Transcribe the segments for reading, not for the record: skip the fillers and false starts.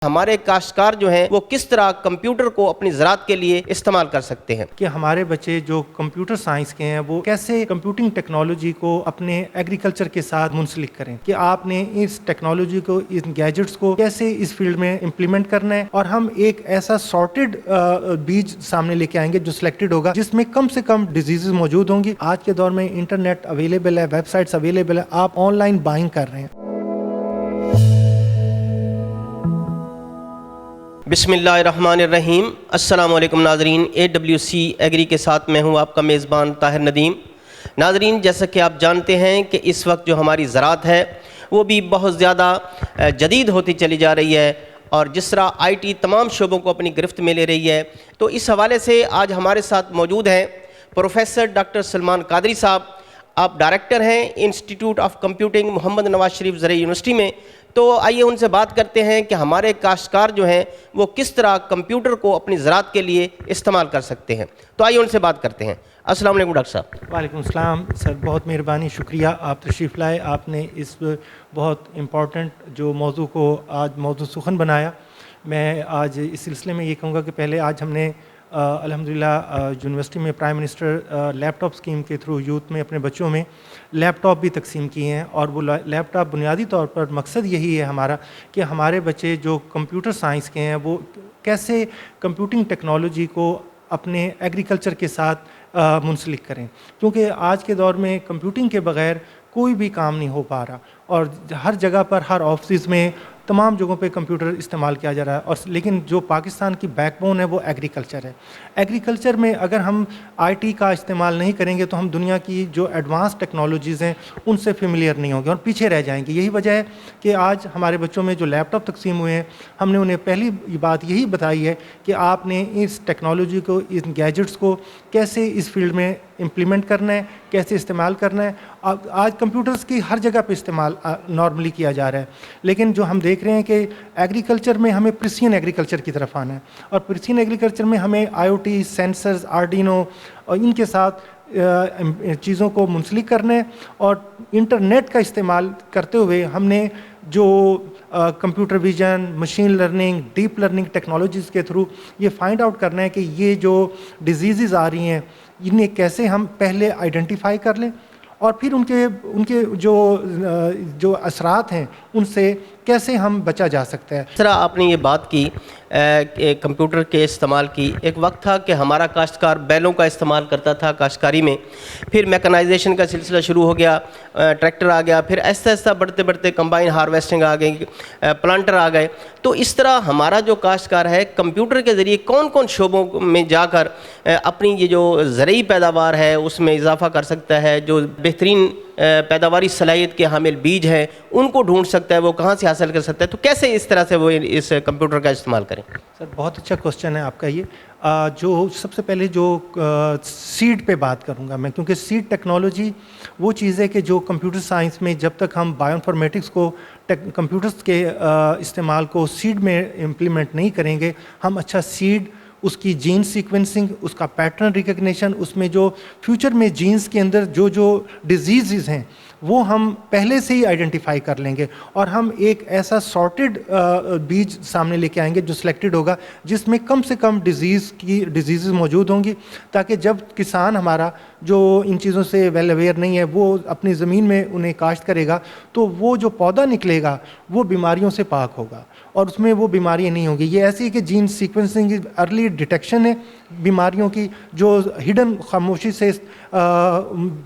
ہمارے کاشتکار جو ہیں وہ کس طرح کمپیوٹر کو اپنی زراعت کے لیے استعمال کر سکتے ہیں کہ ہمارے بچے جو کمپیوٹر سائنس کے ہیں وہ کیسے کمپیوٹنگ ٹیکنالوجی کو اپنے ایگریکلچر کے ساتھ منسلک کریں، کہ آپ نے اس ٹیکنالوجی کو، ان گیجٹس کو کیسے اس فیلڈ میں امپلیمنٹ کرنا ہے، اور ہم ایک ایسا سارٹیڈ بیج سامنے لے کے آئیں گے جو سلیکٹڈ ہوگا، جس میں کم سے کم ڈیزیزز موجود ہوں گی۔ آج کے دور میں انٹرنیٹ اویلیبل ہے، ویب سائٹس اویلیبل ہے، آپ آن لائن بائنگ کر رہے ہیں۔ بسم اللہ الرحمن الرحیم۔ السلام علیکم ناظرین، AWC ایگری کے ساتھ میں ہوں آپ کا میزبان طاہر ندیم۔ ناظرین، جیسا کہ آپ جانتے ہیں کہ اس وقت جو ہماری زراعت ہے وہ بھی بہت زیادہ جدید ہوتی چلی جا رہی ہے، اور جس طرح IT تمام شعبوں کو اپنی گرفت میں لے رہی ہے، تو اس حوالے سے آج ہمارے ساتھ موجود ہیں پروفیسر ڈاکٹر سلمان قادری صاحب۔ آپ ڈائریکٹر ہیں انسٹیٹیوٹ آف کمپیوٹنگ محمد نواز شریف زرعی یونیورسٹی میں۔ تو آئیے ان سے بات کرتے ہیں کہ ہمارے کاشتکار جو ہیں وہ کس طرح کمپیوٹر کو اپنی زراعت کے لیے استعمال کر سکتے ہیں۔ تو آئیے ان سے بات کرتے ہیں۔ السلام علیکم ڈاکٹر صاحب۔ وعلیکم السلام سر، بہت مہربانی، شکریہ آپ تشریف لائے۔ آپ نے اس بہت امپورٹنٹ جو موضوع کو آج موضوع سخن بنایا۔ میں آج اس سلسلے میں یہ کہوں گا کہ پہلے آج ہم نے الحمدللہ یونیورسٹی میں پرائم منسٹر لیپ ٹاپ اسکیم کے تھرو یوتھ میں اپنے بچوں میں لیپ ٹاپ بھی تقسیم کیے ہیں، اور وہ لیپ ٹاپ بنیادی طور پر مقصد یہی ہے ہمارا کہ ہمارے بچے جو کمپیوٹر سائنس کے ہیں وہ کیسے کمپیوٹنگ ٹیکنالوجی کو اپنے ایگریکلچر کے ساتھ منسلک کریں، کیونکہ آج کے دور میں کمپیوٹنگ کے بغیر کوئی بھی کام نہیں ہو پا رہا، اور ہر جگہ پر، ہر آفسز میں، تمام جگہوں پہ کمپیوٹر استعمال کیا جا رہا ہے، اور لیکن جو پاکستان کی بیک بون ہے وہ ایگریکلچر ہے۔ ایگریکلچر میں اگر ہم IT کا استعمال نہیں کریں گے تو ہم دنیا کی جو ایڈوانس ٹیکنالوجیز ہیں ان سے فیملیئر نہیں ہوں گے اور پیچھے رہ جائیں گے۔ یہی وجہ ہے کہ آج ہمارے بچوں میں جو لیپ ٹاپ تقسیم ہوئے ہیں، ہم نے انہیں پہلی بات یہی بتائی ہے کہ آپ نے اس ٹیکنالوجی کو، ان گیجٹس کو کیسے اس فیلڈ میں امپلیمنٹ کرنا ہے، کیسے استعمال کرنا ہے۔ آج کمپیوٹرز کی ہر جگہ پہ استعمال نارملی کیا جا رہا ہے، لیکن جو ہم دیکھ رہے ہیں کہ ایگریکلچر میں ہمیں پریسین ایگریکلچر کی طرف آنا ہے، اور پریسین ایگریکلچر میں ہمیں IoT، سینسرز، آرڈینو اور ان کے ساتھ چیزوں کو منسلک کرنا ہے، اور انٹرنیٹ کا استعمال کرتے ہوئے ہم نے جو computer vision, machine learning, deep learning technologies کے تھرو یہ فائنڈ آؤٹ کرنا ہے کہ یہ جو ڈیزیزز آ رہی ہیں انہیں کیسے ہم پہلے آئیڈینٹیفائی کر لیں، اور پھر ان کے جو اثرات ہیں ان سے کیسے ہم بچا جا سکتا ہے۔ اس طرح آپ نے یہ بات کی کمپیوٹر کے استعمال کی، ایک وقت تھا کہ ہمارا کاشتکار بیلوں کا استعمال کرتا تھا کاشتکاری میں، پھر میکنائزیشن کا سلسلہ شروع ہو گیا، ٹریکٹر آ گیا، پھر آہستہ آہستہ بڑھتے بڑھتے کمبائن ہارویسٹنگ آ گئی، پلانٹر آ گئے۔ تو اس طرح ہمارا جو کاشتکار ہے کمپیوٹر کے ذریعے کون کون شعبوں میں جا کر اپنی یہ جو زرعی پیداوار ہے اس میں اضافہ کر سکتا ہے، جو بہترین پیداواری صلاحیت کے حامل بیج ہیں ان کو ڈھونڈ سکتا ہے، وہ کہاں سے حاصل کر سکتا ہے، تو کیسے اس طرح سے وہ اس کمپیوٹر کا استعمال کریں؟ سر بہت اچھا کوسچن ہے آپ کا یہ۔ جو سب سے پہلے جو سیڈ پہ بات کروں گا میں، کیونکہ سیڈ ٹیکنالوجی وہ چیز ہے کہ جو کمپیوٹر سائنس میں جب تک ہم بائیو انفارمیٹکس کو، کمپیوٹرز کے استعمال کو سیڈ میں امپلیمنٹ نہیں کریں گے، ہم اچھا سیڈ، اس کی جین سیکوینسنگ، اس کا پیٹرن ریکگنیشن، اس میں جو فیوچر میں جینز کے اندر جو ڈیزیزز ہیں وہ ہم پہلے سے ہی آئیڈینٹیفائی کر لیں گے، اور ہم ایک ایسا سارٹیڈ بیج سامنے لے کے آئیں گے جو سلیکٹڈ ہوگا، جس میں کم سے کم ڈیزیزز موجود ہوں گی، تاکہ جب کسان ہمارا جو ان چیزوں سے ویل اویئر نہیں ہے وہ اپنی زمین میں انہیں کاشت کرے گا تو وہ جو پودا نکلے گا وہ بیماریوں سے پاک ہوگا، اور اس میں وہ بیماریاں نہیں ہوں گی۔ یہ ایسی ہے کہ جین سیکوینسنگ ارلی ڈیٹیکشن ہے بیماریوں کی جو ہڈن خاموشی سے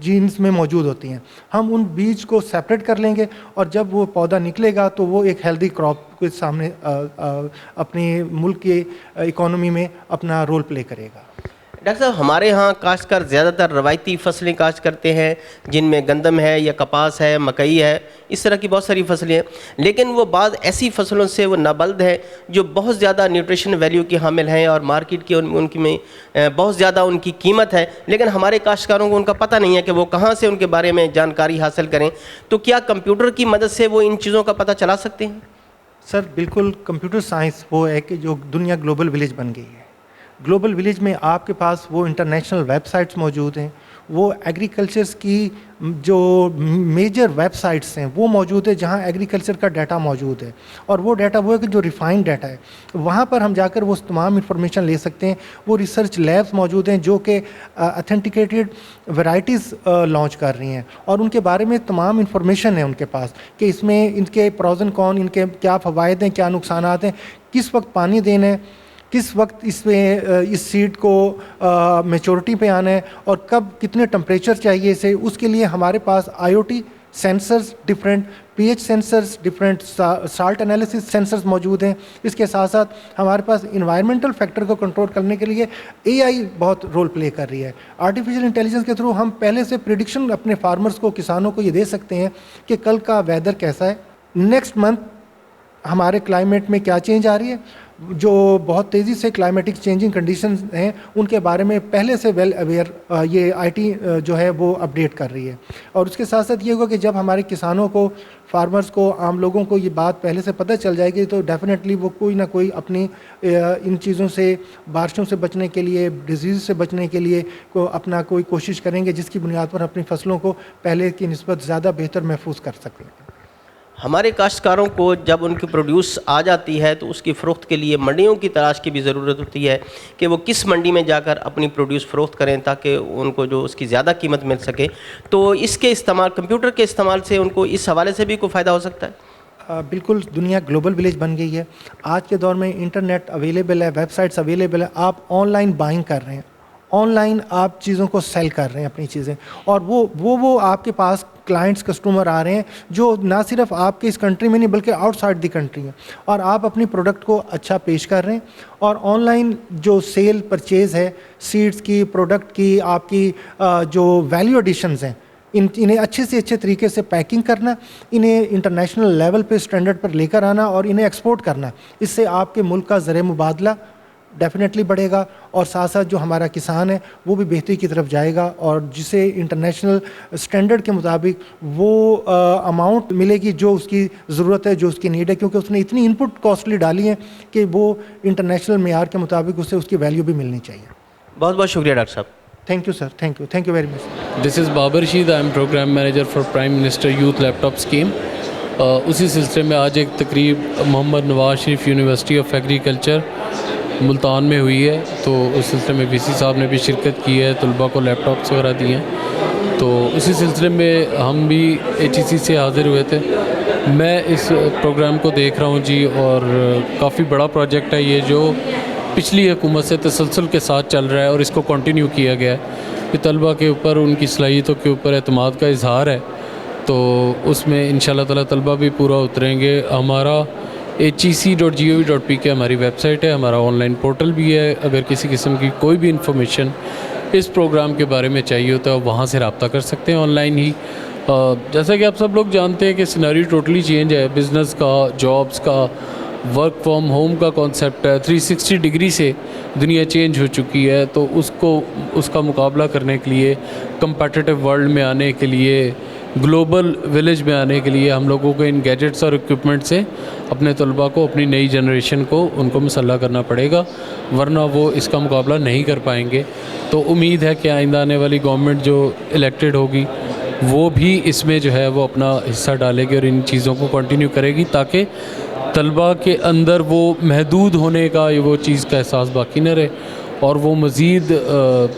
جینز میں موجود ہوتی ہیں، ہم ان بیج کو سیپریٹ کر لیں گے، اور جب وہ پودا نکلے گا تو وہ ایک ہیلدی کراپ کے سامنے اپنے ملک کی اکانومی میں اپنا رول پلے کرے گا۔ ڈاکٹر صاحب، ہمارے ہاں کاشتکار زیادہ تر روایتی فصلیں کاشت کرتے ہیں، جن میں گندم ہے یا کپاس ہے، مکئی ہے، اس طرح کی بہت ساری فصلیں ہیں، لیکن وہ بعض ایسی فصلوں سے وہ نابلد ہے جو بہت زیادہ نیوٹریشن ویلیو کی حامل ہیں، اور مارکیٹ کی ان کی میں بہت زیادہ ان کی قیمت ہے، لیکن ہمارے کاشتکاروں کو ان کا پتہ نہیں ہے کہ وہ کہاں سے ان کے بارے میں جانکاری حاصل کریں۔ تو کیا کمپیوٹر کی مدد سے وہ ان چیزوں کا پتہ چلا سکتے ہیں؟ سر بالکل، کمپیوٹر سائنس وہ ہے کہ جو دنیا گلوبل ولیج بن گئی ہے، ग्लोबल विलेज में आपके पास वो इंटरनेशनल वेबसाइट्स मौजूद हैं, वो एग्रीकल्चर्स की जो मेजर वेबसाइट्स हैं वो मौजूद है जहाँ एग्रीकल्चर का डाटा मौजूद है, और वो डाटा वो है कि जो रिफाइंड डाटा है, वहाँ पर हम जाकर वो तमाम इंफॉर्मेशन ले सकते हैं। वो रिसर्च लैब्स मौजूद हैं जो कि ऑथेंटिकेटेड वैराइटीज़ लॉन्च कर रही हैं, और उनके बारे में तमाम इंफॉर्मेशन है उनके पास कि इसमें इनके प्रोज एंड कॉन, इनके क्या फ़वाइद हैं, क्या नुकसानात हैं, किस वक्त पानी देना है, किस वक्त इसमें इस सीड को मैच्योरिटी पे आना है, और कब कितने टेम्परेचर चाहिए इसे, उसके लिए हमारे पास IoT sensors different, pH sensors different, salt analysis sensors मौजूद हैं। इसके साथ साथ हमारे पास इन्वायरमेंटल फैक्टर को कंट्रोल करने के लिए AI बहुत रोल प्ले कर रही है। आर्टिफिशियल इंटेलिजेंस के थ्रू हम पहले से प्रिडिक्शन अपने फार्मर्स को, किसानों को ये दे सकते हैं कि कल का वेदर कैसा है, नेक्स्ट मंथ हमारे क्लाइमेट में क्या चेंज आ रही है, जो बहुत तेज़ी से क्लाइमेटिक चेंजिंग कंडीशंस हैं उनके बारे में पहले से वेल अवेयर ये IT जो है वो अपडेट कर रही है। और उसके साथ साथ ये होगा कि जब हमारे किसानों को, फार्मर्स को, आम लोगों को ये बात पहले से पता चल जाएगी तो डेफिनेटली वो कोई ना कोई अपनी इन चीज़ों से, बारिशों से बचने के लिए, डिजीज़ से बचने के लिए को अपना कोई कोशिश करेंगे जिसकी बुनियाद पर अपनी फसलों को पहले की निस्बत ज़्यादा बेहतर महफूज कर सकें। हमारे काश्तकारों को जब उनकी प्रोड्यूस आ जाती है तो उसकी फ़रोख्त के लिए मंडियों की तलाश की भी ज़रूरत होती है कि वो किस मंडी में जाकर अपनी प्रोड्यूस फ़रोख्त करें ताकि उनको जो उसकी ज़्यादा कीमत मिल सके। तो इसके इस्तेमाल, कंप्यूटर के इस्तेमाल से उनको इस हवाले से भी कोई फ़ायदा हो सकता है? बिल्कुल, दुनिया ग्लोबल विलेज बन गई है। आज के दौर में इंटरनेट अवेलेबल है, वेबसाइट्स अवेलेबल है, आप ऑनलाइन बाइंग कर रहे हैं, ऑनलाइन आप चीज़ों को सेल कर रहे हैं अपनी चीज़ें, और वो आपके पास क्लाइंट्स, कस्टमर आ रहे हैं जो ना सिर्फ आपके इस कंट्री में नहीं बल्कि आउटसाइड द कंट्री हैं, और आप अपनी प्रोडक्ट को अच्छा पेश कर रहे हैं। और ऑनलाइन जो सेल परचेज़ है सीड्स की, प्रोडक्ट की, आपकी जो वैल्यू एडिशंस हैं, इन्हें अच्छे से अच्छे तरीके से पैकिंग करना, इन्हें इंटरनेशनल लेवल पे स्टैंडर्ड पर लेकर आना और इन्हें एक्सपोर्ट करना, इससे आपके मुल्क का ज़र मुबादला डेफिनेटली बढ़ेगा, और साथ साथ जो हमारा किसान है वो भी बेहतरी की तरफ जाएगा, और जिसे इंटरनेशनल स्टैंडर्ड के मुताबिक वो अमाउंट मिलेगी जो उसकी ज़रूरत है, जो उसकी नीड है, क्योंकि उसने इतनी इनपुट कॉस्टली डाली है कि वो इंटरनेशनल मेयार के मुताबिक उसे उसकी वैल्यू भी मिलनी चाहिए। बहुत बहुत शुक्रिया डॉक्टर साहब। Thank you sir, thank you very much. This is Babar Rashid, I am programme manager for prime minister youth laptop scheme. उसी सिलसिले में आज एक तकरीब Mohammad Nawaz Sharif university of agriculture Multan में हुई है, तो उस सिलसिले में VC साहब ने भी शिरकत की है, तलबा को लैपटॉप्स वगैरह दिए हैं, तो उसी सिलसिले में हम भी HEC से हाज़िर हुए थे। मैं इस प्रोग्राम को देख रहा हूँ जी, और काफ़ी बड़ा प्रोजेक्ट है ये, जो पिछली हुकूमत से तसलसल के साथ चल रहा है और इसको कंटिन्यू किया गया है कि तलबा के ऊपर, उनकी सलाहियतों के ऊपर एतमाद का इजहार है, तो उसमें इंशाल्लाह ताला तलबा भी पूरा उतरेंगे। हमारा HEC.gov.pk हमारी वेबसाइट है, हमारा ऑनलाइन पोर्टल भी है। अगर किसी किस्म की कोई भी इंफॉर्मेशन इस प्रोग्राम के बारे में चाहिए होता है वहाँ से रब्ता कर सकते हैं ऑनलाइन ही। जैसा कि आप सब लोग जानते हैं कि सिनेरियो टोटली चेंज है, बिज़नेस का, जॉब्स का, वर्क फ्रॉम होम का कॉन्सेप्ट है, 360 डिग्री से दुनिया चेंज हो चुकी है, तो उसका मुकाबला करने के लिए, कम्पटिटिव वर्ल्ड में आने के लिए, ग्लोबल विलेज में आने के लिए हम लोगों को इन गैजेट्स और इक्विपमेंट से अपने तलबा को, अपनी नई जनरेशन को उनको मुसल्ला करना पड़ेगा, वरना वो इसका मुकाबला नहीं कर पाएंगे। तो उम्मीद है कि आइंदा आने वाली गवर्नमेंट जो इलेक्टेड होगी वो भी इसमें जो है वो अपना हिस्सा डालेगी और इन चीज़ों को कंटिन्यू करेगी, ताकि तलबा के अंदर वो महदूद होने का, वो चीज़ का एहसास बाकी न रहे, और वो मज़ीद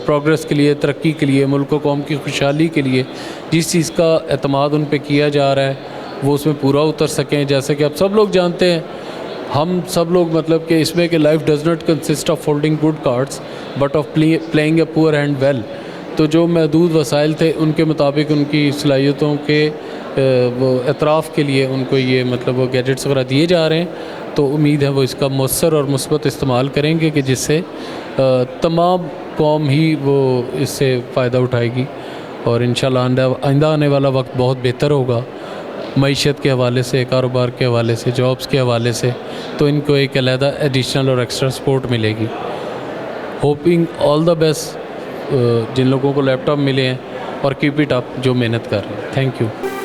प्रोग्रेस के लिए, तरक्की के लिए, मुल्क व कौम की खुशहाली के लिए जिस चीज़ का एतमाद उन पे किया जा रहा है वो उसमें पूरा उतर सकें। जैसे कि आप सब लोग जानते हैं, हम सब लोग मतलब कि इसमें कि life does not consist of holding good cards but of playing a poor hand well. तो जो महदूद वसाइल थे उनके मुताबिक उनकी सलाहियतों के वो एतराफ़ के लिए उनको ये मतलब वो गैजेट्स वगैरह दिए जा रहे हैं, तो उम्मीद है वो इसका मौसर और मुस्बत इस्तेमाल करेंगे कि जिससे तमाम कौम ही वो इससे फ़ायदा उठाएगी, और इंशाल्लाह आइंदा आने वाला वक्त बहुत बेहतर होगा मईशत के हवाले से, कारोबार के हवाले से, जॉब्स के हवाले से, तो इनको एक अलहदा एडिशनल और एक्स्ट्रा सपोर्ट मिलेगी। होपिंग ऑल द बेस्ट जिन लोगों को लैपटॉप मिले हैं, और कीप इट अप जो मेहनत कर रहे हैं। Thank you.